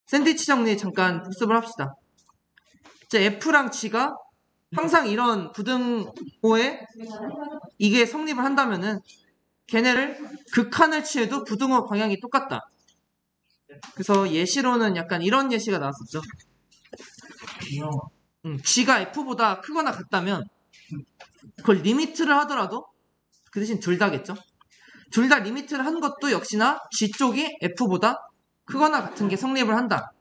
샌드위치 정리 잠깐 복습을 합시다. 이제 F랑 G가 항상 이런 부등호에 이게 성립을 한다면은 걔네를 극한을 취해도 부등호 방향이 똑같다. 그래서 예시로는 약간 이런 예시가 나왔었죠. G가 F보다 크거나 같다면 그걸 리미트를 하더라도 그 대신 둘 다겠죠. 둘 다 리미트를 한 것도 역시나 G 쪽이 F보다 크거나 같은 게 성립을 한다.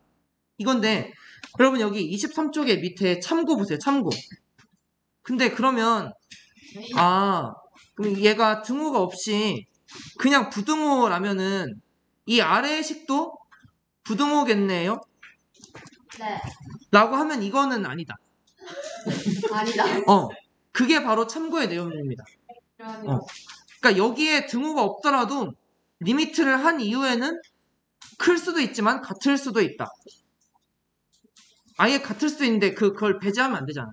이건데 여러분 여기 23쪽에 밑에 참고 보세요. 참고. 근데 그러면 그럼 얘가 등호가 없이 그냥 부등호라면은 이 아래의 식도 부등호겠네요? 네. 라고 하면 이거는 아니다. 아니다. 그게 바로 참고의 내용입니다. 그러니까 여기에 등호가 없더라도 리미트를 한 이후에는 클 수도 있지만 같을 수도 있다. 아예 같을 수도 있는데 그걸 배제하면 안 되잖아.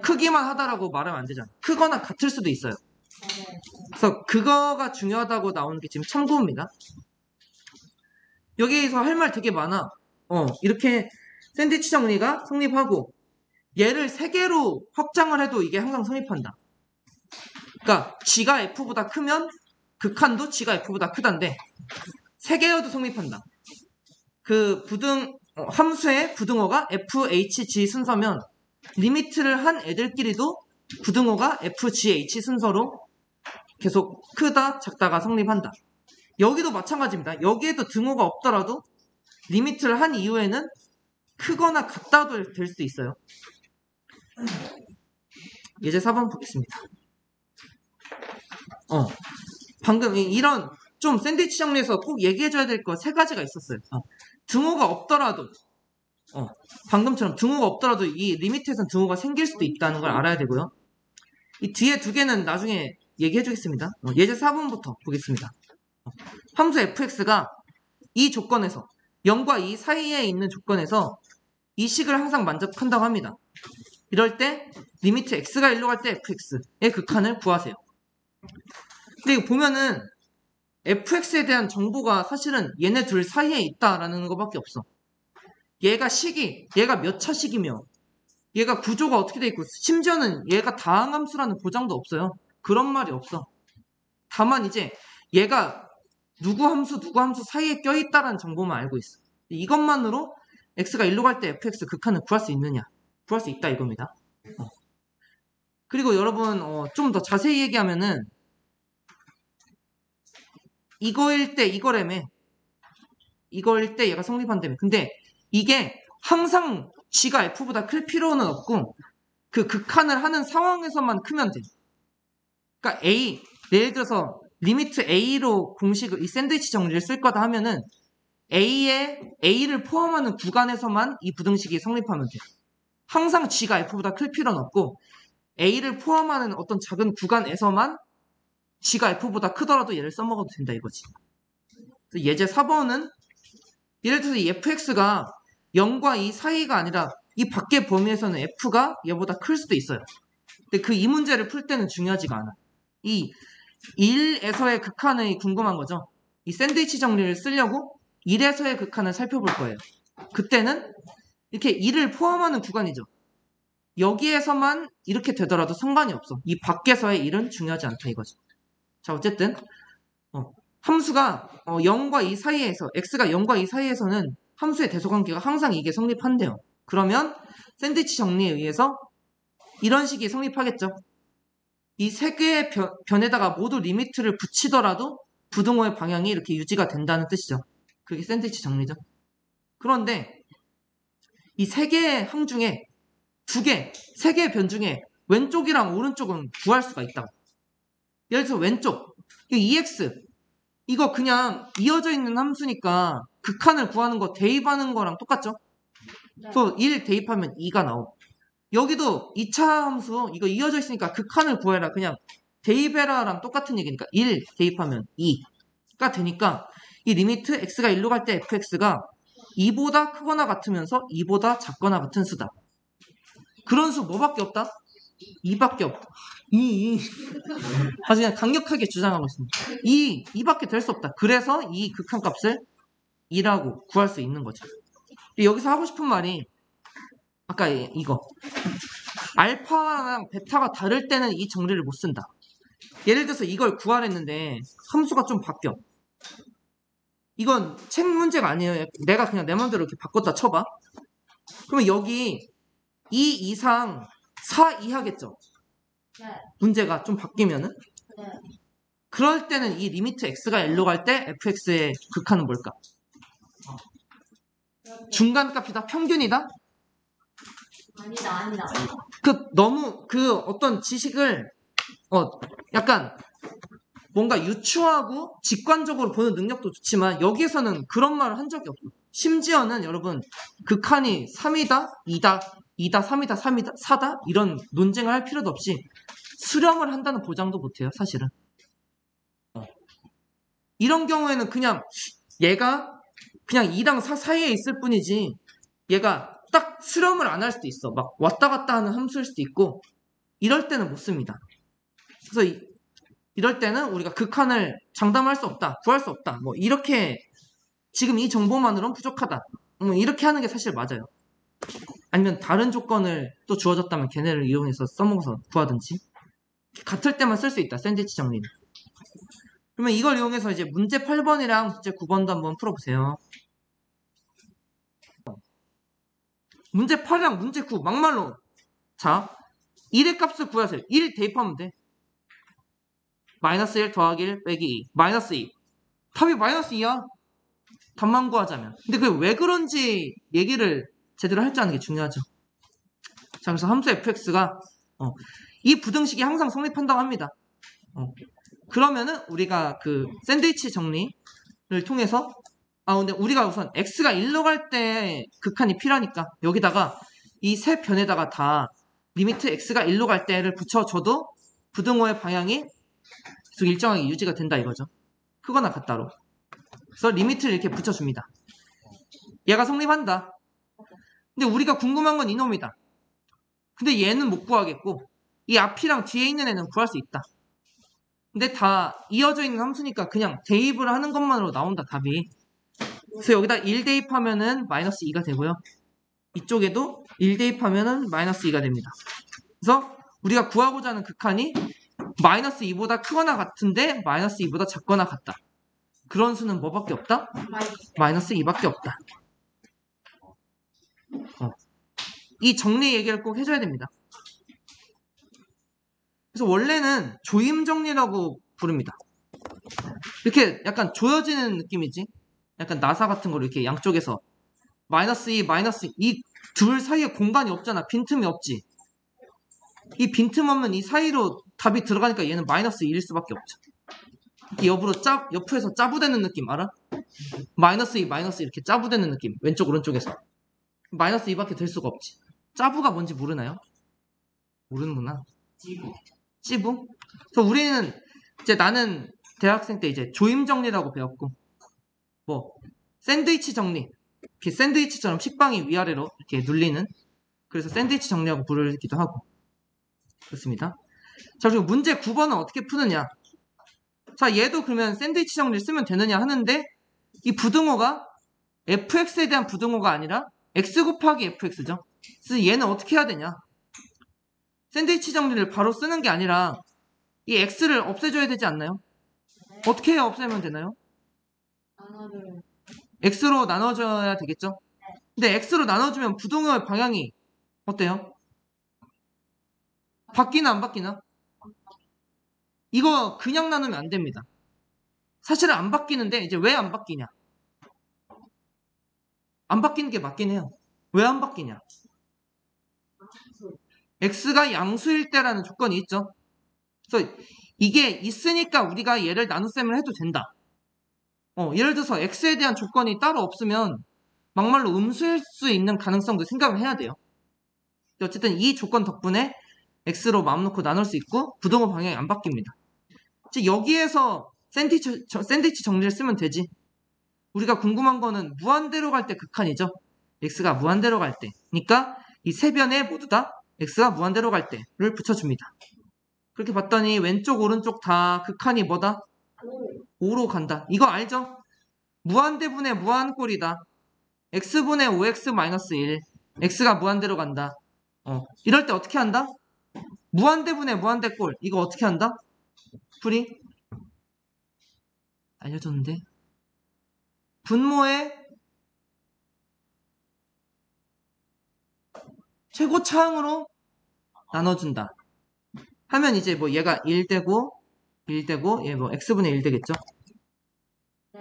크기만 하다라고 말하면 안 되잖아. 크거나 같을 수도 있어요. 그래서 그거가 중요하다고 나오는 게 지금 참고입니다. 여기서 할 말 되게 많아. 이렇게 샌드위치 정리가 성립하고 얘를 3개로 확장을 해도 이게 항상 성립한다. 그러니까 G가 F보다 크면 극한도 G가 F보다 크단데 3개여도 성립한다. 그 함수의 부등호가 F, H, G 순서면 리미트를 한 애들끼리도 부등호가 F, G, H 순서로 계속 크다, 작다가 성립한다. 여기도 마찬가지입니다. 여기에도 등호가 없더라도 리미트를 한 이후에는 크거나 같다도 될 수도 있어요. 예제 4번 보겠습니다. 방금 이런 좀 샌드위치 정리에서 꼭 얘기해줘야 될 거 3가지가 있었어요. 등호가 없더라도 방금처럼 등호가 없더라도 이 리미트에선 등호가 생길 수도 있다는 걸 알아야 되고요. 이 뒤에 2개는 나중에 얘기해주겠습니다. 예제 4번부터 보겠습니다. 함수 fx가 이 조건에서 0과 2 사이에 있는 조건에서 이 식을 항상 만족한다고 합니다. 이럴 때 리미트 x가 1로 갈 때 fx의 극한을 구하세요. 근데 이거 보면은 fx에 대한 정보가 사실은 얘네 둘 사이에 있다라는 것밖에 없어. 얘가 몇 차 식이며 얘가 구조가 어떻게 돼 있고 심지어는 얘가 다항함수라는 보장도 없어요. 그런 말이 없어. 다만 이제 얘가 누구 함수 사이에 껴있다라는 정보만 알고 있어. 이것만으로 x가 1로 갈 때 fx 극한을 구할 수 있느냐? 구할 수 있다 이겁니다. 그리고 여러분 좀 더 자세히 얘기하면은 이거일 때 이거라며. 이거일 때 얘가 성립한다며. 근데 이게 항상 G가 F보다 클 필요는 없고 그 극한을 하는 상황에서만 크면 돼. 그러니까 예를 들어서 리미트 A로 공식을 이 샌드위치 정리를 쓸 거다 하면은 A를 포함하는 구간에서만 이 부등식이 성립하면 돼. 항상 G가 F보다 클 필요는 없고 A를 포함하는 어떤 작은 구간에서만 G가 F보다 크더라도 얘를 써먹어도 된다 이거지. 예제 4번은 예를 들어서 이 fx가 0과 2 사이가 아니라 이 밖의 범위에서는 f가 얘보다 클 수도 있어요. 근데 그 이 문제를 풀 때는 중요하지가 않아. 이 1에서의 극한이 궁금한 거죠. 이 샌드위치 정리를 쓰려고 1에서의 극한을 살펴볼 거예요. 그때는 이렇게 1을 포함하는 구간이죠. 여기에서만 이렇게 되더라도 상관이 없어. 이 밖에서의 1은 중요하지 않다 이거죠. 자 어쨌든 함수가 0과 2 사이에서 x가 0과 2 사이에서는 함수의 대소관계가 항상 이게 성립한대요. 그러면 샌드위치 정리에 의해서 이런 식이 성립하겠죠. 이 3개의 변에다가 모두 리미트를 붙이더라도 부등호의 방향이 이렇게 유지가 된다는 뜻이죠. 그게 샌드위치 정리죠. 그런데 이 3개의 항 중에 3개의 변 중에 왼쪽이랑 오른쪽은 구할 수가 있다고. 예를 들어서 왼쪽, 이 EX 이거 그냥 이어져 있는 함수니까 극한을 구하는 거 대입하는 거랑 똑같죠? 또 1 대입하면 2가 나오고 여기도 2차 함수 이거 이어져 있으니까 극한을 구해라 그냥 대입해라랑 똑같은 얘기니까 1 대입하면 2가 되니까 이 리미트 x가 1로 갈 때 fx가 2보다 크거나 같으면서 2보다 작거나 같은 수다. 그런 수 뭐밖에 없다? 2밖에 없다. 2. 아주 그냥 강력하게 주장하고 있습니다. 2밖에 될 수 없다. 그래서 이 극한값을 2라고 구할 수 있는 거죠. 여기서 하고 싶은 말이 아까 이거 알파랑 베타가 다를 때는 이 정리를 못 쓴다. 예를 들어서 이걸 구하랬는데 함수가 좀 바뀌어. 이건 책 문제가 아니에요. 내가 그냥 내 맘대로 이렇게 바꿨다 쳐봐. 그러면 여기 2 이상 4 이하겠죠? 네. 문제가 좀 바뀌면은? 네. 그럴 때는 이 리미트 x가 L로 갈 때 fx의 극한은 뭘까? 중간값이다? 평균이다? 아니다. 너무 어떤 지식을 약간 뭔가 유추하고 직관적으로 보는 능력도 좋지만 여기에서는 그런 말을 한 적이 없어. 심지어는 여러분 극한이 3이다, 2다, 2다, 3이다, 3이다, 4다 이런 논쟁을 할 필요도 없이 수렴을 한다는 보장도 못해요, 사실은. 이런 경우에는 그냥 얘가 그냥 2랑 4 사이에 있을 뿐이지 얘가 딱 수렴을 안 할 수도 있어. 막 왔다 갔다 하는 함수일 수도 있고 이럴 때는 못 씁니다. 그래서 이럴 때는 우리가 극한을 장담할 수 없다, 구할 수 없다. 뭐 이렇게 지금 이 정보만으로는 부족하다. 이렇게 하는 게 사실 맞아요. 아니면 다른 조건을 또 주어졌다면 걔네를 이용해서 써먹어서 구하든지. 같을 때만 쓸 수 있다. 샌드위치 정리는. 그러면 이걸 이용해서 이제 문제 8번이랑 문제 9번도 한번 풀어보세요. 문제 8이랑 문제 9 막말로. 자, 1의 값을 구하세요. 1 대입하면 돼. 마이너스 1 더하기 1 빼기 2. 마이너스 2. 답이 마이너스 2야. 답만 구하자면. 근데 그게 왜 그런지 얘기를 제대로 할 줄 아는 게 중요하죠. 자, 그래서 함수 fx가 이 부등식이 항상 성립한다고 합니다. 그러면은 우리가 그 샌드위치 정리를 통해서 근데 우리가 우선 x가 1로 갈 때 극한이 필요하니까 여기다가 이 세 변에다가 다 리미트 x가 1로 갈 때를 붙여줘도 부등호의 방향이 계속 일정하게 유지가 된다 이거죠. 크거나 같다로. 그래서 리미트를 이렇게 붙여줍니다. 얘가 성립한다. 근데 우리가 궁금한 건 이놈이다. 근데 얘는 못 구하겠고 이 앞이랑 뒤에 있는 애는 구할 수 있다. 근데 다 이어져 있는 함수니까 그냥 대입을 하는 것만으로 나온다 답이. 그래서 여기다 1 대입하면은 마이너스 2가 되고요. 이쪽에도 1 대입하면은 마이너스 2가 됩니다. 그래서 우리가 구하고자 하는 극한이 마이너스 2보다 크거나 같은데 마이너스 2보다 작거나 같다. 그런 수는 뭐밖에 없다? 마이너스 2밖에 없다. 이 정리 얘기를 꼭 해줘야 됩니다. 그래서 원래는 조임 정리라고 부릅니다. 이렇게 약간 조여지는 느낌이지. 약간 나사 같은 거로 이렇게 양쪽에서 마이너스 2, 마이너스 2, 이 둘 사이에 공간이 없잖아. 빈틈이 없지. 이 빈틈 없는 이 사이로 답이 들어가니까 얘는 마이너스 2일 수밖에 없죠. 이렇게 옆에서 짜부대는 느낌 알아? 마이너스 2, 마이너스 이렇게 짜부대는 느낌. 왼쪽 오른쪽에서. 마이너스 2밖에 될 수가 없지. 짜부가 뭔지 모르나요? 모르는구나. 찌부? 그래서 우리는 이제 나는 대학생 때 이제 조임 정리라고 배웠고 뭐 샌드위치 정리 이렇게 샌드위치처럼 식빵이 위아래로 이렇게 눌리는 그래서 샌드위치 정리라고 부르기도 하고 그렇습니다. 자 그리고 문제 9번은 어떻게 푸느냐 자 얘도 그러면 샌드위치 정리를 쓰면 되느냐 하는데 이 부등호가 fx에 대한 부등호가 아니라 x 곱하기 fx죠. 그래서 얘는 어떻게 해야 되냐 샌드위치 정리를 바로 쓰는 게 아니라 이 x를 없애줘야 되지 않나요? 어떻게 해야 없애면 되나요? x로 나눠줘야 되겠죠? 근데 x로 나눠주면 부등호의 방향이 어때요? 바뀌나 안 바뀌나? 이거 그냥 나누면 안 됩니다. 사실은 안 바뀌는데 이제 왜 안 바뀌냐? 안 바뀌는 게 맞긴 해요. 왜 안 바뀌냐? x가 양수일 때라는 조건이 있죠. 그래서 이게 있으니까 우리가 얘를 나눗셈을 해도 된다. 예를 들어서 x에 대한 조건이 따로 없으면 막말로 음수일 수 있는 가능성도 생각을 해야 돼요. 어쨌든 이 조건 덕분에 x로 마음 놓고 나눌 수 있고 부등호 방향이 안 바뀝니다. 즉 여기에서 샌드위치 정리를 쓰면 되지. 우리가 궁금한 거는 무한대로 갈 때 극한이죠. x가 무한대로 갈 때. 그러니까 이 세 변에 모두 다 x가 무한대로 갈 때를 붙여줍니다. 그렇게 봤더니 왼쪽 오른쪽 다 극한이 뭐다? 5로 간다. 이거 알죠? 무한대분의 무한꼴이다. x분의 5x 마이너스 1. x가 무한대로 간다. 이럴 때 어떻게 한다? 무한대분의 무한대꼴. 이거 어떻게 한다? 풀이 알려줬는데. 분모의 최고차항으로 나눠준다. 하면 이제 뭐 얘가 1되고 얘 뭐 x분의 1 되겠죠? 네.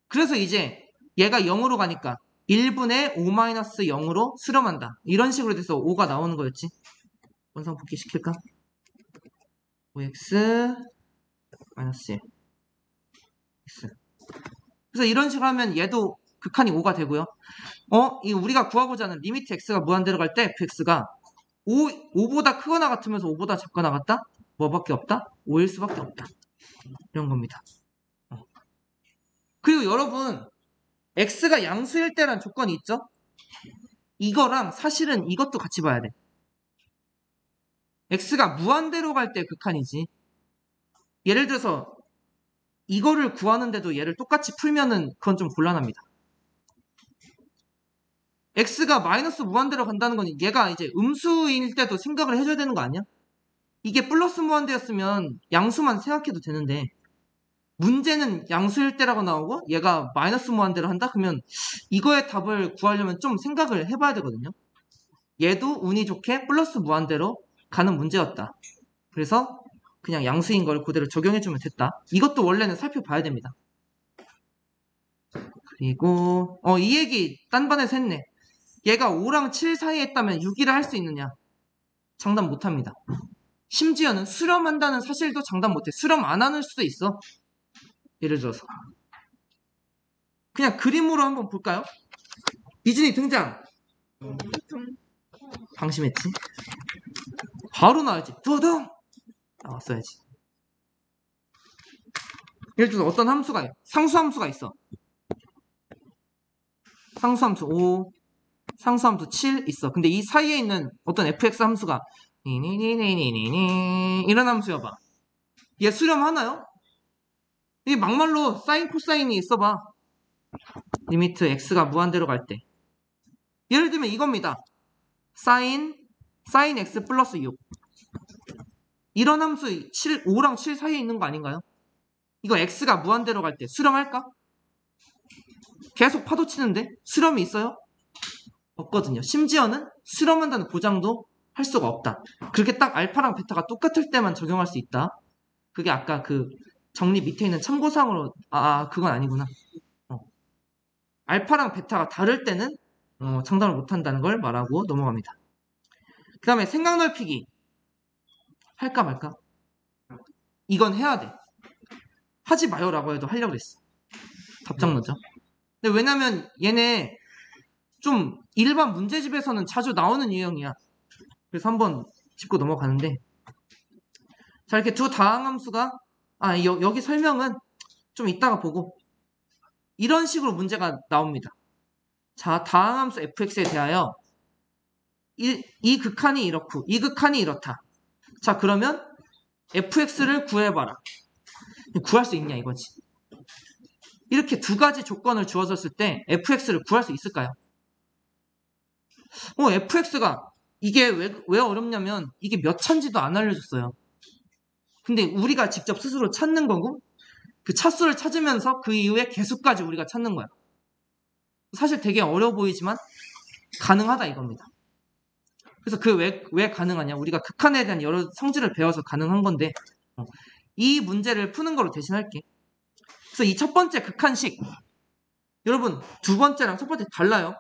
그래서 이제 얘가 0으로 가니까 1분의 5-0으로 수렴한다. 이런 식으로 돼서 5가 나오는 거였지. 원상 복귀시킬까? 5x 마이너스 1 x. 그래서 이런 식으로 하면 얘도 극한이 5가 되고요. 이 우리가 구하고자 하는 리미트 x가 무한대로 갈 때 fx가 5보다 크거나 같으면서 5보다 작거나 같다? 뭐밖에 없다? 5일 수밖에 없다. 이런 겁니다. 그리고 여러분, x가 양수일 때란 조건이 있죠? 이거랑 사실은 이것도 같이 봐야 돼. x가 무한대로 갈 때 극한이지. 예를 들어서 이거를 구하는데도 얘를 똑같이 풀면은 그건 좀 곤란합니다. x가 마이너스 무한대로 간다는 건 얘가 이제 음수일 때도 생각을 해줘야 되는 거 아니야? 이게 플러스 무한대였으면 양수만 생각해도 되는데 문제는 양수일 때라고 나오고 얘가 마이너스 무한대로 한다? 그러면 이거의 답을 구하려면 좀 생각을 해봐야 되거든요. 얘도 운이 좋게 플러스 무한대로 가는 문제였다. 그래서 그냥 양수인 걸 그대로 적용해주면 됐다. 이것도 원래는 살펴봐야 됩니다. 그리고 이 얘기 딴 반에서 했네. 얘가 5랑 7 사이에 있다면 6이라 할 수 있느냐? 장담 못합니다. 심지어는 수렴한다는 사실도 장담 못해. 수렴 안 하는 수도 있어. 예를 들어서 그냥 그림으로 한번 볼까요? 이준이 등장. 방심했지? 바로 나와야지. 두둥 나왔어야지. 예를 들어서 어떤 함수가 상수함수가 있어. 상수함수 5, 상수함수 7 있어. 근데 이 사이에 있는 어떤 fx 함수가 니니니니니니 이런 함수여봐. 얘 수렴하나요? 이 막말로 사인 코사인이 있어봐. 리미트 x가 무한대로 갈 때. 예를 들면 이겁니다. 사인 x 플러스 6. 이런 함수 5랑 7 사이에 있는 거 아닌가요? 이거 x가 무한대로 갈 때 수렴할까? 계속 파도 치는데 수렴이 있어요? 없거든요. 심지어는 수렴한다는 보장도 할 수가 없다. 그렇게 딱 알파랑 베타가 똑같을 때만 적용할 수 있다. 그게 아까 그 정리 밑에 있는 참고사항으로 그건 아니구나. 알파랑 베타가 다를 때는 장담을 못한다는 걸 말하고 넘어갑니다. 그 다음에 생각 넓히기 할까 말까? 이건 해야 돼. 하지 마요라고 해도 하려고 그랬어. 답장 먼저. 근데 왜냐면 얘네 좀 일반 문제집에서는 자주 나오는 유형이야. 그래서 한번 짚고 넘어가는데, 자, 이렇게 두 다항함수가 여기 설명은 좀 이따가 보고 이런 식으로 문제가 나옵니다. 자, 다항함수 fx에 대하여 이 극한이 이렇고 이 극한이 이렇다. 자, 그러면 fx를 구해봐라. 구할 수 있냐 이거지. 이렇게 두 가지 조건을 주어졌을 때 fx를 구할 수 있을까요? fx가 이게 왜 어렵냐면 이게 몇 차인지도 안 알려줬어요. 근데 우리가 직접 스스로 찾는 거고 그 차수를 찾으면서 그 이후에 개수까지 우리가 찾는 거야. 사실 되게 어려워 보이지만 가능하다 이겁니다. 그래서 그 왜 가능하냐? 우리가 극한에 대한 여러 성질을 배워서 가능한 건데 이 문제를 푸는 거로 대신할게. 그래서 이 첫 번째 극한식 여러분 두 번째랑 첫 번째 달라요.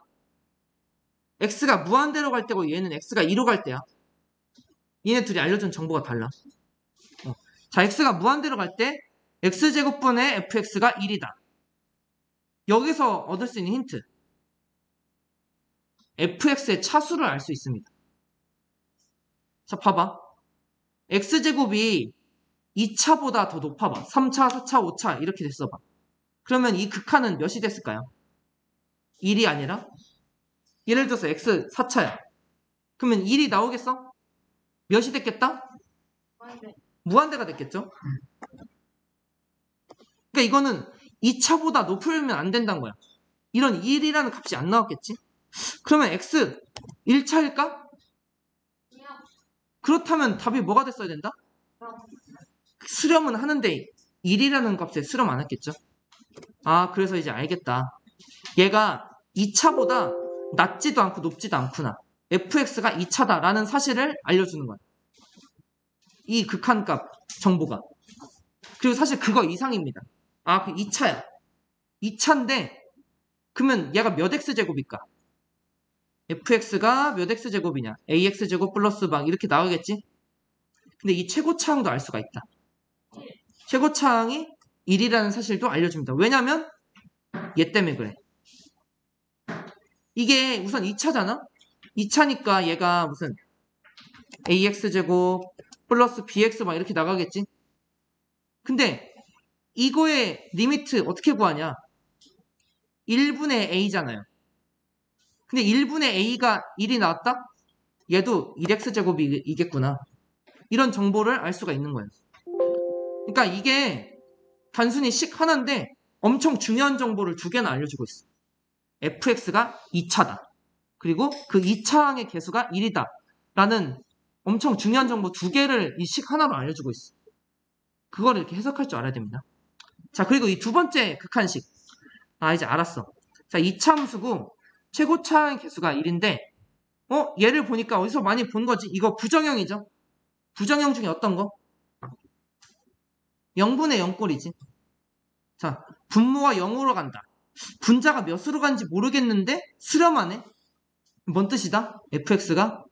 x가 무한대로 갈 때고 얘는 x가 2로 갈 때야. 얘네 둘이 알려준 정보가 달라. 자, x가 무한대로 갈 때 x제곱분의 fx가 1이다. 여기서 얻을 수 있는 힌트. fx의 차수를 알 수 있습니다. 자, 봐봐. x제곱이 2차보다 더 높아봐. 3차, 4차, 5차 이렇게 됐어봐. 그러면 이 극한은 몇이 됐을까요? 1이 아니라? 예를 들어서 x 4차야. 그러면 1이 나오겠어? 몇이 됐겠다? 무한대가 됐겠죠? 그러니까 이거는 2차보다 높으면 안 된다는 거야. 이런 1이라는 값이 안 나왔겠지? 그러면 x 1차일까? 그렇다면 답이 뭐가 됐어야 된다? 수렴은 하는데 1이라는 값에 수렴 안 했겠죠? 아, 그래서 이제 알겠다. 얘가 2차보다 낮지도 않고 높지도 않구나. fx가 2차다라는 사실을 알려주는 거야. 이 극한값 정보가. 그리고 사실 그거 이상입니다. 아, 그 2차야. 2차인데 그러면 얘가 몇 x제곱일까? fx가 몇 x제곱이냐? ax제곱 플러스 막 이렇게 나오겠지? 근데 이 최고차항도 알 수가 있다. 최고차항이 1이라는 사실도 알려줍니다. 왜냐면 얘 때문에 그래. 이게 우선 2차잖아? 2차니까 얘가 무슨 ax제곱 플러스 bx 막 이렇게 나가겠지? 근데 이거의 리미트 어떻게 구하냐? 1분의 a잖아요. 근데 1분의 a가 1이 나왔다? 얘도 1x제곱이겠구나. 이런 정보를 알 수가 있는 거예요. 그러니까 이게 단순히 식 하나인데 엄청 중요한 정보를 두 개나 알려주고 있어. fx가 2차다. 그리고 그 2차항의 개수가 1이다. 라는 엄청 중요한 정보 두 개를 이 식 하나로 알려주고 있어. 그거를 이렇게 해석할 줄 알아야 됩니다. 자, 그리고 이 두 번째 극한식. 아, 이제 알았어. 자, 2차 함수고 최고차항의 개수가 1인데 얘를 보니까 어디서 많이 본 거지? 이거 부정형이죠? 부정형 중에 어떤 거? 0분의 0꼴이지. 자, 분모가 0으로 간다. 분자가 몇으로 간지 모르겠는데 수렴하네? 뭔 뜻이다? fx가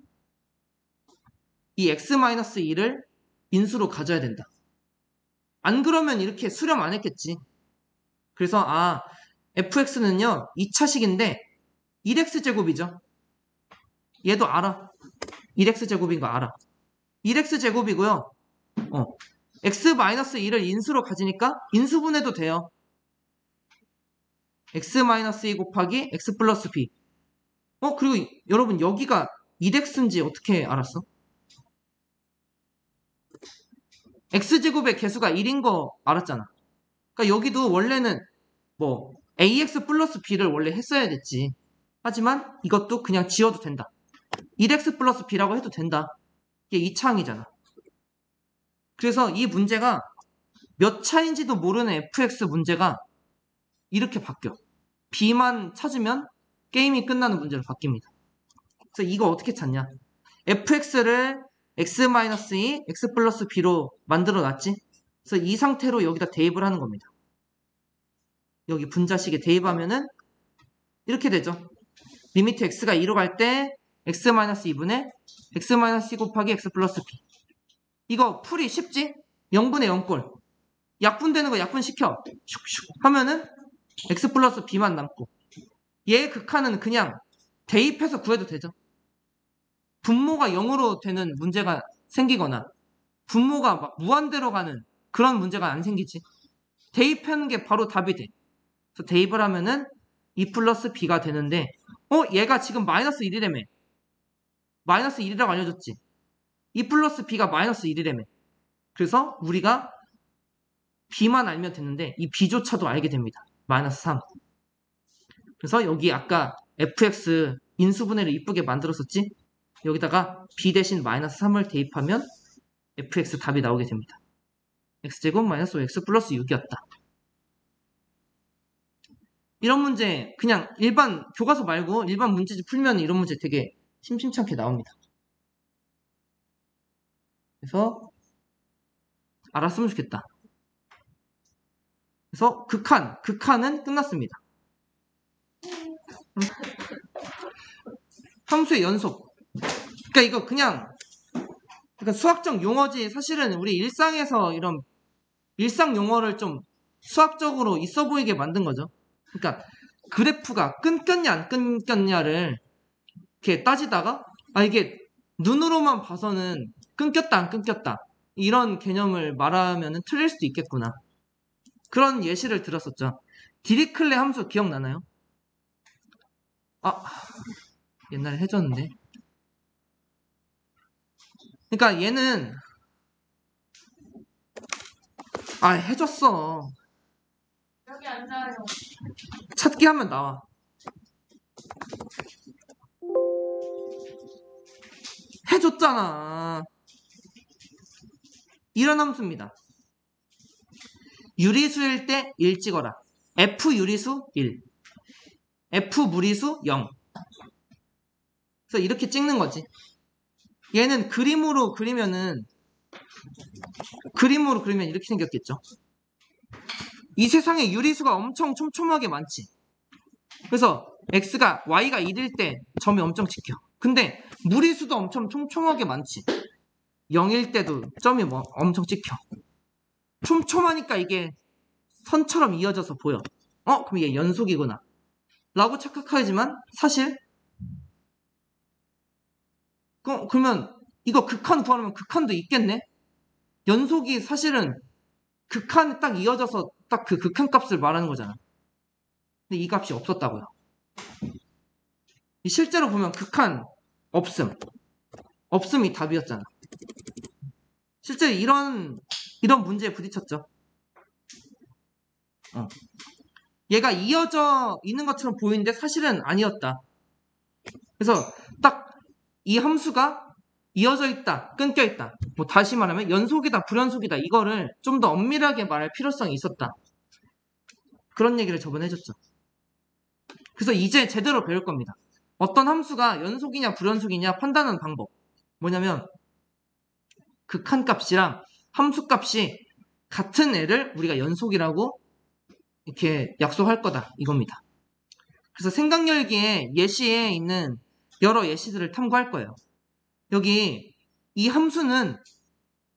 이 x-1을 인수로 가져야 된다. 안 그러면 이렇게 수렴 안 했겠지. 그래서 fx는요 2차식인데 1x제곱이죠. 얘도 알아. 1x제곱인 거 알아. 1x제곱이고요. x-1을 인수로 가지니까 인수분해도 돼요. x-2 곱하기 x 플러스 b. 그리고 여러분 여기가 1x인지 어떻게 알았어? x제곱의 개수가 1인 거 알았잖아. 그러니까 여기도 원래는 뭐 ax 플러스 b를 원래 했어야 됐지. 하지만 이것도 그냥 지워도 된다. 1x 플러스 b라고 해도 된다. 이게 2차항이잖아. 그래서 이 문제가 몇 차인지도 모르는 fx 문제가 이렇게 바뀌어. b만 찾으면 게임이 끝나는 문제로 바뀝니다. 그래서 이거 어떻게 찾냐? fx를 x-2, x 플러스 b로 만들어 놨지? 그래서 이 상태로 여기다 대입을 하는 겁니다. 여기 분자식에 대입하면은 이렇게 되죠. 리미트 x가 2로 갈 때 x-2분의 x-2 곱하기 x 플러스 b. 이거 풀이 쉽지? 0분의 0꼴. 약분되는 거 약분시켜. 슉슉 하면은 x 플러스 b만 남고 얘의 극한은 그냥 대입해서 구해도 되죠. 분모가 0으로 되는 문제가 생기거나 분모가 막 무한대로 가는 그런 문제가 안 생기지. 대입하는 게 바로 답이 돼. 그래서 대입을 하면은 2 플러스 b가 되는데 얘가 지금 마이너스 1이라며. 마이너스 1이라고 알려줬지. 2 플러스 b가 마이너스 1이라며. 그래서 우리가 b만 알면 됐는데 이 b조차도 알게 됩니다. 마이너스 3. 그래서 여기 아까 fx 인수분해를 이쁘게 만들었었지? 여기다가 b 대신 마이너스 3을 대입하면 fx 답이 나오게 됩니다. x제곱 마이너스 5x 플러스 6이었다. 이런 문제 그냥 일반 교과서 말고 일반 문제집 풀면 이런 문제 되게 심심찮게 나옵니다. 그래서 알았으면 좋겠다. 그래서 극한은 끝났습니다. 함수의 연속. 그러니까 이거 그냥 수학적 용어지. 사실은 우리 일상에서 이런 일상 용어를 좀 수학적으로 있어 보이게 만든 거죠. 그러니까 그래프가 끊겼냐 안 끊겼냐를 이렇게 따지다가 이게 눈으로만 봐서는 끊겼다 안 끊겼다 이런 개념을 말하면 틀릴 수도 있겠구나. 그런 예시를 들었었죠. 디리클레 함수 기억나나요? 옛날에 해줬는데. 그러니까 얘는 해줬어. 여기 안 나와요. 찾기 하면 나와. 해줬잖아. 이런 함수입니다. 유리수일 때 1 찍어라. F 유리수 1. F 무리수 0. 그래서 이렇게 찍는 거지. 얘는 그림으로 그리면 이렇게 생겼겠죠. 이 세상에 유리수가 엄청 촘촘하게 많지. 그래서 y가 1일 때 점이 엄청 찍혀. 근데 무리수도 엄청 촘촘하게 많지. 0일 때도 점이 엄청 찍혀. 촘촘하니까 이게 선처럼 이어져서 보여. 그럼 얘 연속이구나 라고 착각하지만 사실 그러면 이거 극한 구하려면 극한도 있겠네? 연속이 사실은 극한에 딱 이어져서 딱 그 극한 값을 말하는 거잖아. 근데 이 값이 없었다고요. 실제로 보면 극한 없음이 답이었잖아. 실제로 이런 문제에 부딪혔죠. 얘가 이어져 있는 것처럼 보이는데 사실은 아니었다. 그래서 딱 이 함수가 이어져 있다, 끊겨 있다. 뭐 다시 말하면 연속이다, 불연속이다. 이거를 좀 더 엄밀하게 말할 필요성이 있었다. 그런 얘기를 저번에 해줬죠. 그래서 이제 제대로 배울 겁니다. 어떤 함수가 연속이냐 불연속이냐 판단하는 방법. 뭐냐면 극한값이랑 함수값이 같은 애를 우리가 연속이라고 이렇게 약속할 거다. 이겁니다. 그래서 생각열기에 예시에 있는 여러 예시들을 탐구할 거예요. 여기 이 함수는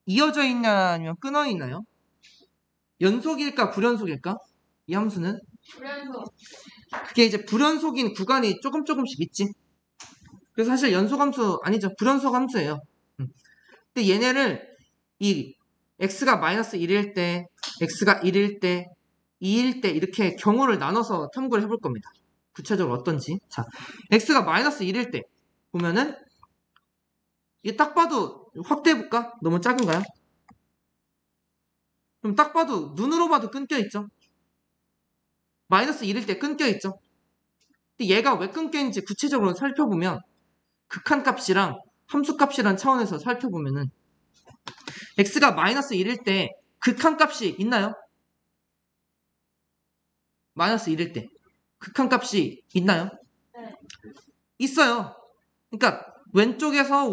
이어져 있냐 아니면 끊어 있나요? 연속일까 불연속일까? 이 함수는? 불연속. 그게 이제 불연속인 구간이 조금씩 있지. 그래서 사실 연속함수 아니죠. 불연속 함수예요. 근데 얘네를 이 x가 마이너스 1일 때, x가 1일 때, 2일 때 이렇게 경우를 나눠서 탐구를 해볼 겁니다. 구체적으로 어떤지. 자, x가 마이너스 1일 때 보면은 이게 딱 봐도 확대해볼까? 너무 작은가요? 그럼 딱 봐도 눈으로 봐도 끊겨있죠? 마이너스 1일 때 끊겨있죠? 근데 얘가 왜 끊겨있는지 구체적으로 살펴보면 극한값이랑 함수값이란 차원에서 살펴보면은 x가 마이너스 1일 때 극한값이 있나요? 마이너스 1일 때 극한값이 있나요? 네. 있어요. 그러니까 왼쪽에서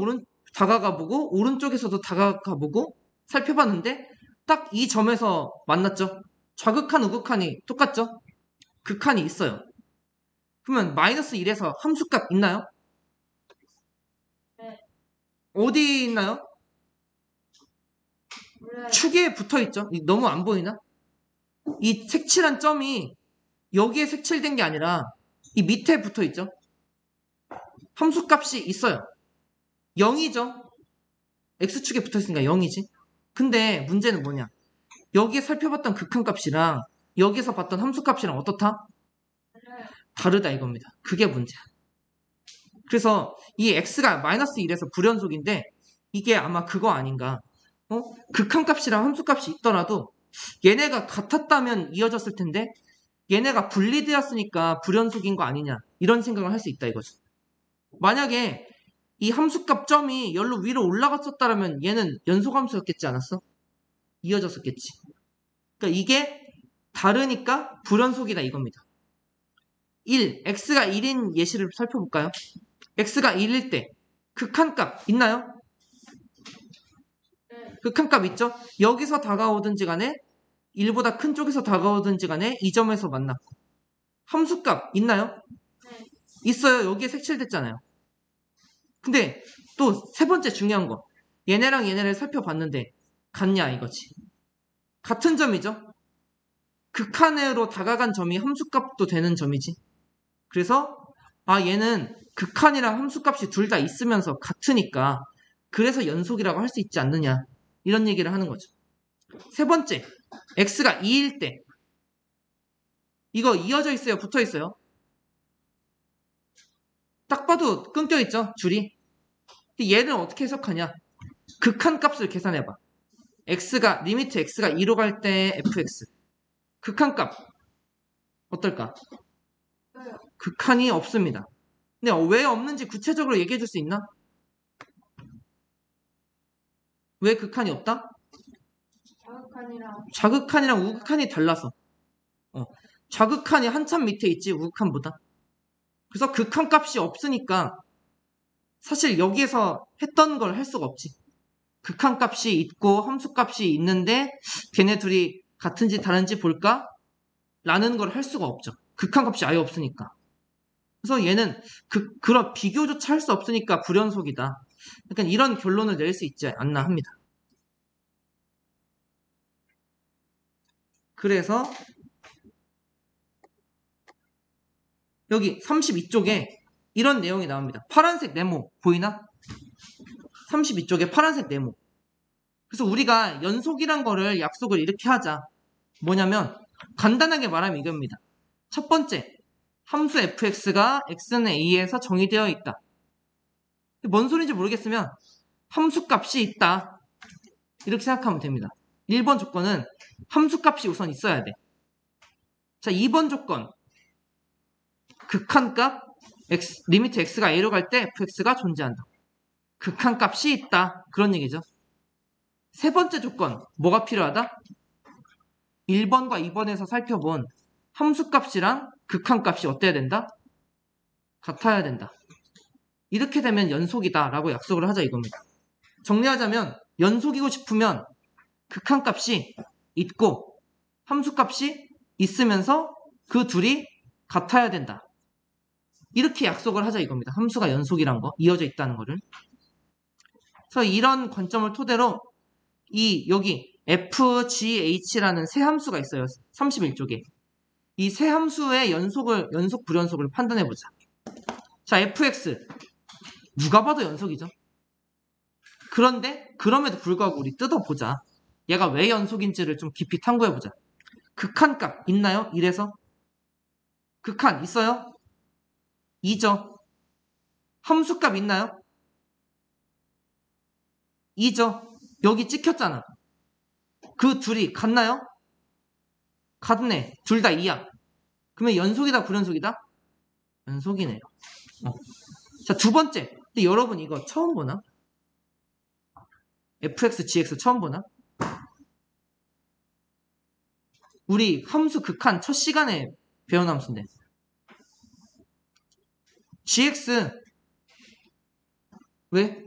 다가가 보고 오른쪽에서도 다가가 보고 살펴봤는데 딱 이 점에서 만났죠. 좌극한 우극한이 똑같죠. 극한이 있어요. 그러면 마이너스 1에서 함수값 있나요? 네. 어디 있나요? 몰라요. 축에 붙어있죠. 너무 안 보이나? 이 색칠한 점이 여기에 색칠된 게 아니라 이 밑에 붙어있죠. 함수값이 있어요. 0이죠. x축에 붙어있으니까 0이지. 근데 문제는 뭐냐? 여기에 살펴봤던 극한값이랑 여기서 봤던 함수값이랑 어떻다? 몰라요. 다르다 이겁니다. 그게 문제야. 그래서 이 x가 마이너스 1에서 불연속인데 이게 아마 그거 아닌가. 극한값이랑 함수값이 있더라도 얘네가 같았다면 이어졌을 텐데 얘네가 분리되었으니까 불연속인 거 아니냐. 이런 생각을 할 수 있다 이거죠. 만약에 이 함수값 점이 열로 위로 올라갔었다면 얘는 연속함수였겠지 않았어? 이어졌었겠지. 그러니까 이게 다르니까 불연속이다 이겁니다. x가 1인 예시를 살펴볼까요? x가 1일 때 극한값 있나요? 네. 극한값 있죠? 여기서 다가오든지 간에 1보다 큰 쪽에서 다가오든지 간에 이 점에서 만났고 함수값 있나요? 네. 있어요. 여기에 색칠됐잖아요. 근데 또 세 번째 중요한 거 얘네랑 얘네를 살펴봤는데 같냐 이거지. 같은 점이죠. 극한으로 다가간 점이 함수값도 되는 점이지. 그래서 얘는 극한이랑 함수값이 둘 다 있으면서 같으니까 그래서 연속이라고 할 수 있지 않느냐 이런 얘기를 하는 거죠. 세 번째 x가 2일 때 이거 이어져 있어요? 붙어 있어요? 딱 봐도 끊겨 있죠 줄이. 얘는 어떻게 해석하냐? 극한값을 계산해봐. 리미트 x가 2로 갈 때 fx 극한값 어떨까? 없어요. 극한이 없습니다. 근데 왜 없는지 구체적으로 얘기해 줄 수 있나? 왜 극한이 없다? 자극한이랑 자극한이랑 우극한이 달라서. 자극한이 한참 밑에 있지, 우극한보다. 그래서 극한값이 없으니까 사실 여기에서 했던 걸 할 수가 없지. 극한값이 있고 함수값이 있는데 걔네 둘이 같은지 다른지 볼까? 라는 걸 할 수가 없죠. 극한값이 아예 없으니까. 그래서 얘는 그런 비교조차 할 수 없으니까 불연속이다. 약간 이런 결론을 낼 수 있지 않나 합니다. 그래서 여기 32쪽에 이런 내용이 나옵니다. 파란색 네모 보이나? 32쪽에 파란색 네모. 그래서 우리가 연속이란 거를 약속을 이렇게 하자. 뭐냐면 간단하게 말하면 이겁니다. 첫 번째, 함수 fx가 x는 a에서 정의되어 있다. 뭔 소리인지 모르겠으면 함수값이 있다. 이렇게 생각하면 됩니다. 1번 조건은 함수값이 우선 있어야 돼. 자, 2번 조건. 극한값 리미트 x가 a로 갈 때 fx가 존재한다. 극한값이 있다. 그런 얘기죠. 세 번째 조건. 뭐가 필요하다? 1번과 2번에서 살펴본 함수값이랑 극한값이 어때야 된다? 같아야 된다. 이렇게 되면 연속이다 라고 약속을 하자 이겁니다. 정리하자면 연속이고 싶으면 극한값이 있고 함수값이 있으면서 그 둘이 같아야 된다. 이렇게 약속을 하자 이겁니다. 함수가 연속이란 거, 이어져 있다는 거를. 그래서 이런 관점을 토대로 여기 FGH라는 세 함수가 있어요. 31쪽에. 이 세 함수의 연속, 불연속을 판단해보자. 자, fx. 누가 봐도 연속이죠. 그런데 그럼에도 불구하고 우리 뜯어보자. 얘가 왜 연속인지를 좀 깊이 탐구해보자. 극한값 있나요? 이래서 극한 있어요? 2죠. 함수값 있나요? 2죠. 여기 찍혔잖아. 그 둘이 같나요? 같네. 둘 다 2야. 그러면 연속이다, 불연속이다? 연속이네요. 자, 두 번째. 근데 여러분 이거 처음 보나? fx, gx 처음 보나? 우리 함수 극한 첫 시간에 배운 함수인데. gx 왜?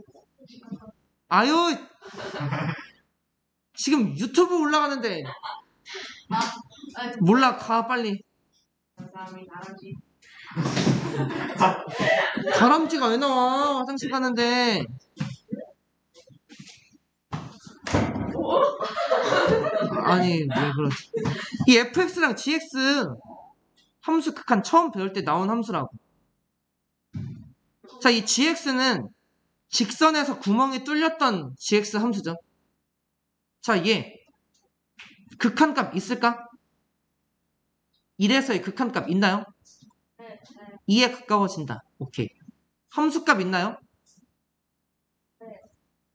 아유, 지금 유튜브 올라가는데 몰라, 가 빨리. 감사합니다. 다람쥐가 왜 나와? 화장실 가는데. 아니, 왜 그러지? 이 fx랑 gx 함수 극한 처음 배울 때 나온 함수라고. 자, 이 gx는 직선에서 구멍이 뚫렸던 gx 함수죠. 자, 얘 극한값 있을까? 1에서의 극한값 있나요? 네, 2에 가까워진다. 오케이. 함수값 있나요? 네.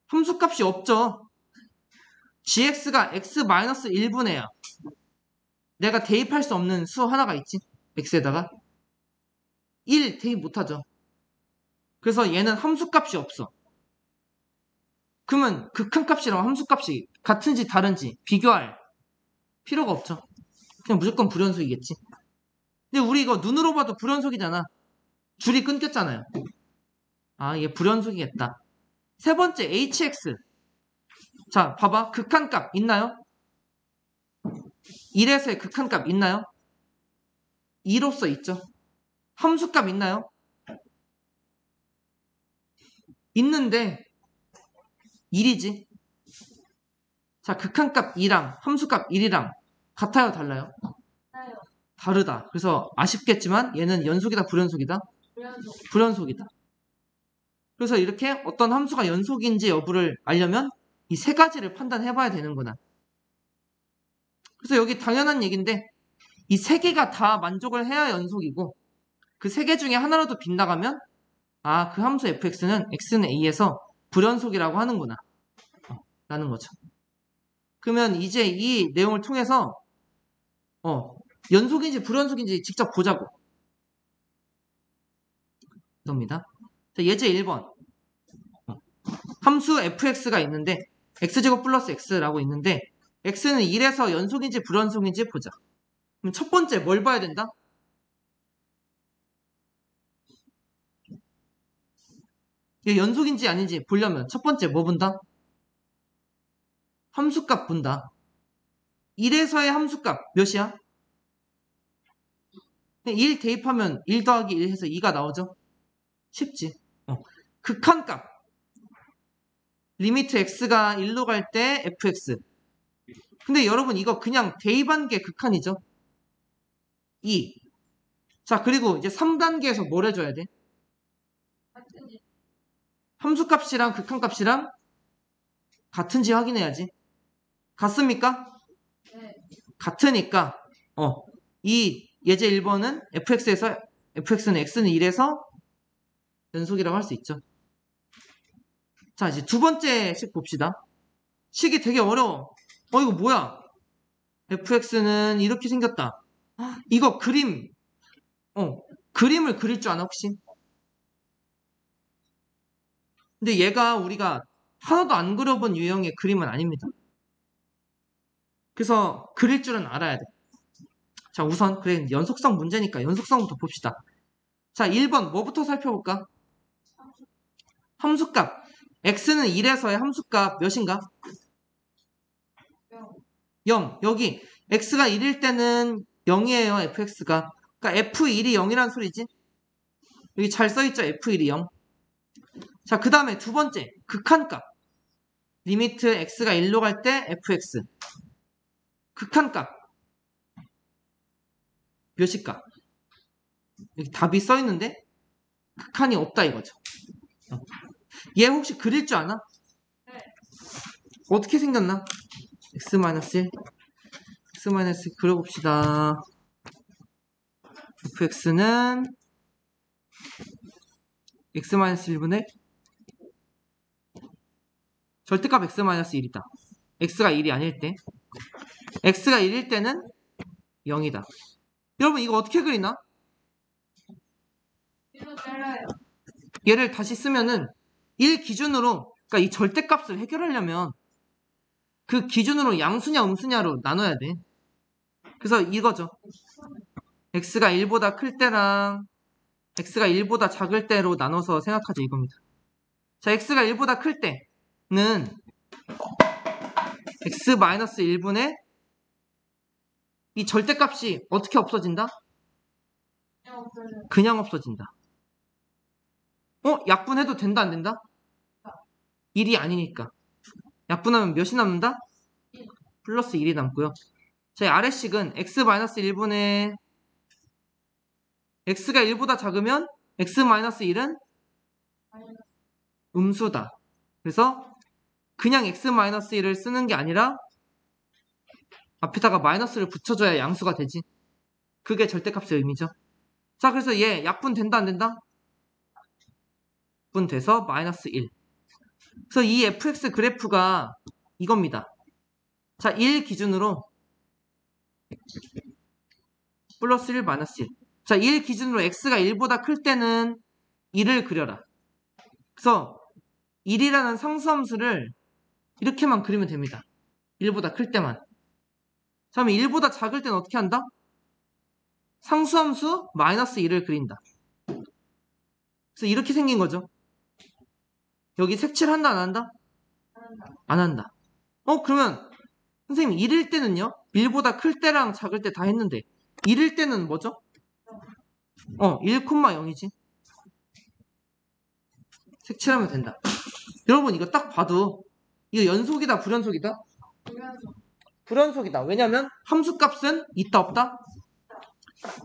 함수값이 없죠. gx가 x-1분의야. 내가 대입할 수 없는 수 하나가 있지. x에다가 1 대입 못하죠. 그래서 얘는 함수값이 없어. 그러면 극한값이랑 함수값이 같은지 다른지 비교할 필요가 없죠. 그냥 무조건 불연속이겠지. 근데 우리 이거 눈으로 봐도 불연속이잖아. 줄이 끊겼잖아요. 아, 얘 불연속이겠다. 세 번째 hx. 자, 봐봐. 극한값 있나요? 1에서의 극한값 있나요? 2로서 있죠. 함수값 있나요? 있는데 1이지. 자, 극한값 2랑 함수값 1이랑 같아요, 달라요? 맞아요. 다르다. 그래서 아쉽겠지만 얘는 연속이다, 불연속이다? 불연속. 불연속이다. 그래서 이렇게 어떤 함수가 연속인지 여부를 알려면 이 세 가지를 판단해봐야 되는구나. 그래서 여기 당연한 얘기인데 이 세 개가 다 만족을 해야 연속이고 그 세 개 중에 하나라도 빗나가면 아, 그 함수 fx는 x는 a에서 불연속이라고 하는구나. 라는 거죠. 그러면 이제 이 내용을 통해서 연속인지 불연속인지 직접 보자고. 이겁니다. 자, 예제 1번. 함수 fx가 있는데 x제곱 플러스 x라고 있는데 x는 1에서 연속인지 불연속인지 보자. 그럼 첫 번째 뭘 봐야 된다? 이게 연속인지 아닌지 보려면 첫 번째 뭐 본다? 함수값 본다. 1에서의 함수값 몇이야? 1 대입하면 1 더하기 1 해서 2가 나오죠? 쉽지. 극한값. 리미트 x가 1로 갈 때 fx. 근데 여러분 이거 그냥 대입한 게 극한이죠? 2. 자, 그리고 이제 3단계에서 뭘 해줘야 돼? 함수값이랑 극한값이랑 같은지 확인해야지. 같습니까? 네. 같으니까 이 예제 1번은 fx는 x는 1에서 연속이라고 할 수 있죠. 자, 이제 두 번째 식 봅시다. 식이 되게 어려워. 이거 뭐야? fx는 이렇게 생겼다. 이거 그림을 그릴 줄 아나 혹시? 근데 얘가 우리가 하나도 안 그려본 유형의 그림은 아닙니다. 그래서 그릴 줄은 알아야 돼. 자, 우선 그래 연속성 문제니까 연속성부터 봅시다. 자, 1번 뭐부터 살펴볼까? 함수값. x는 1에서의 함수값 몇인가? 0. 여기 x가 1일 때는 0이에요. fx가. 그러니까 f1이 0이란 소리지. 여기 잘 써있죠? f1이 0. 자, 그 다음에 두 번째 극한값. 리미트 x가 1로 갈 때 fx. 극한값 몇일까? 여기 답이 써있는데 극한이 없다 이거죠. 얘 혹시 그릴 줄 아나? 네. 어떻게 생겼나? x-1 x-1 그려봅시다. fx는 x-1분의 절대값 x-1이다. x가 1이 아닐 때 x가 1일 때는 0이다. 여러분 이거 어떻게 그리나? 이거 잘라요. 얘를 다시 쓰면은 1 기준으로 그러니까 이 절대값을 해결하려면 그 기준으로 양수냐 음수냐로 나눠야 돼. 그래서 이거죠. x가 1보다 클 때랑 x가 1보다 작을 때로 나눠서 생각하자 이겁니다. 자, x가 1보다 클 때는 x-1분의 이 절대값이 어떻게 없어진다? 그냥 없어진다. 약분해도 된다 안 된다? 1이 아니니까. 약분하면 몇이 남는다? 플러스 1이 남고요. 저희 아래식은 x-1분의 x가 1보다 작으면 x-1은 음수다. 그래서 그냥 x-1을 쓰는 게 아니라 앞에다가 마이너스를 붙여줘야 양수가 되지. 그게 절대값의 의미죠. 자, 그래서 얘 약분 된다 안 된다? 약분돼서 마이너스 1. 그래서 이 fx 그래프가 이겁니다. 자, 1 기준으로 플러스 1 마이너스 1. 자, 1 기준으로 x가 1보다 클 때는 1을 그려라. 그래서 1이라는 상수함수를 이렇게만 그리면 됩니다. 1보다 클 때만. 자, 그러면 1보다 작을 때는 어떻게 한다? 상수함수 마이너스 1을 그린다. 그래서 이렇게 생긴 거죠. 여기 색칠한다 안 한다? 안 한다. 그러면 선생님 1일 때는요? 1보다 클 때랑 작을 때 다 했는데 1일 때는 뭐죠? 1,0이지. 색칠하면 된다. 여러분 이거 딱 봐도 이거 연속이다 불연속이다? 불연속이다. 왜냐면 함수값은 있다 없다?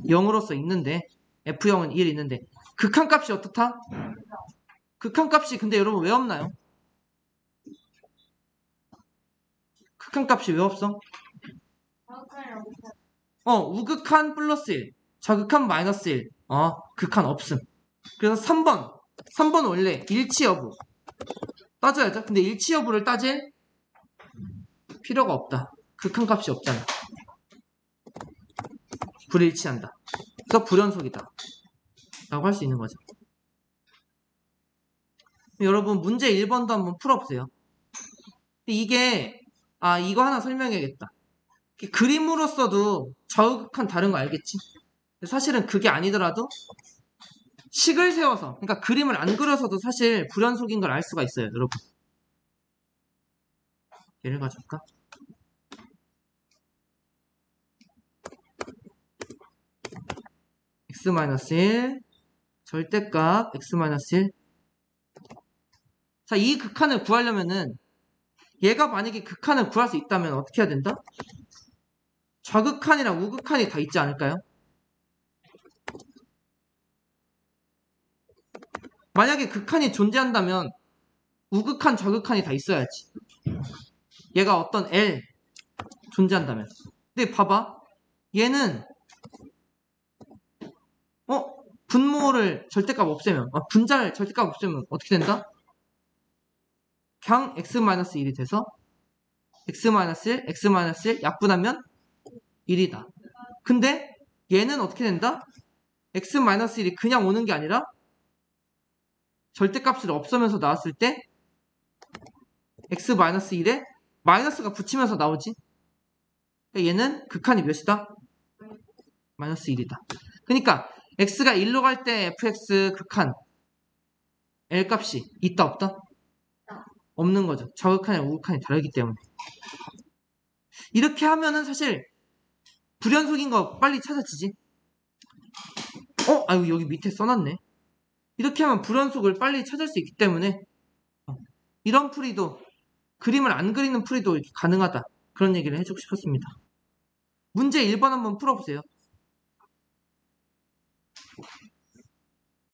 0으로서 있는데 f0은 1 있는데 극한값이 어떻다? 극한값이 근데 여러분 왜 없나요? 극한값이 왜 없어? 우극한 플러스 1 좌극한 마이너스 1 극한 없음. 그래서 3번 원래 일치 여부 따져야죠. 근데 일치 여부를 따질 필요가 없다. 극한값이 없잖아. 불일치한다. 그래서 불연속이다. 라고 할 수 있는 거죠. 여러분 문제 1번도 한번 풀어보세요. 이게 이거 하나 설명해야겠다. 그림으로써도 좌우극한 다른 거 알겠지? 사실은 그게 아니더라도 식을 세워서, 그러니까 그림을 안 그려서도 사실 불연속인 걸 알 수가 있어요, 여러분. 예를 가져볼까? x-1 절대값 x-1. 자, 이 극한을 구하려면은 얘가 만약에 극한을 구할 수 있다면 어떻게 해야 된다? 좌극한이랑 우극한이 다 있지 않을까요? 만약에 극한이 존재한다면 우극한, 좌극한이 다 있어야지. 얘가 어떤 L 존재한다면. 근데 봐봐. 얘는 분모를 절대값 없애면, 분자를 절대값 없애면 어떻게 된다? 그냥 x-1이 돼서 x-1, x-1 약분하면 1이다. 근데 얘는 어떻게 된다? x-1이 그냥 오는 게 아니라 절대값을 없애면서 나왔을 때 x-1에 마이너스가 붙이면서 나오지. 그러니까 얘는 극한이 몇이다? 마이너스 1이다. 그러니까 x가 1로 갈 때 fx 극한 L 값이 있다 없다? 없는 거죠. 좌극한이랑 우극한이 다르기 때문에. 이렇게 하면은 사실 불연속인 거 빨리 찾아지지. 아이고 여기 밑에 써놨네. 이렇게 하면 불연속을 빨리 찾을 수 있기 때문에 이런 풀이도, 그림을 안 그리는 풀이도 이렇게 가능하다. 그런 얘기를 해주고 싶었습니다. 문제 1번 한번 풀어보세요.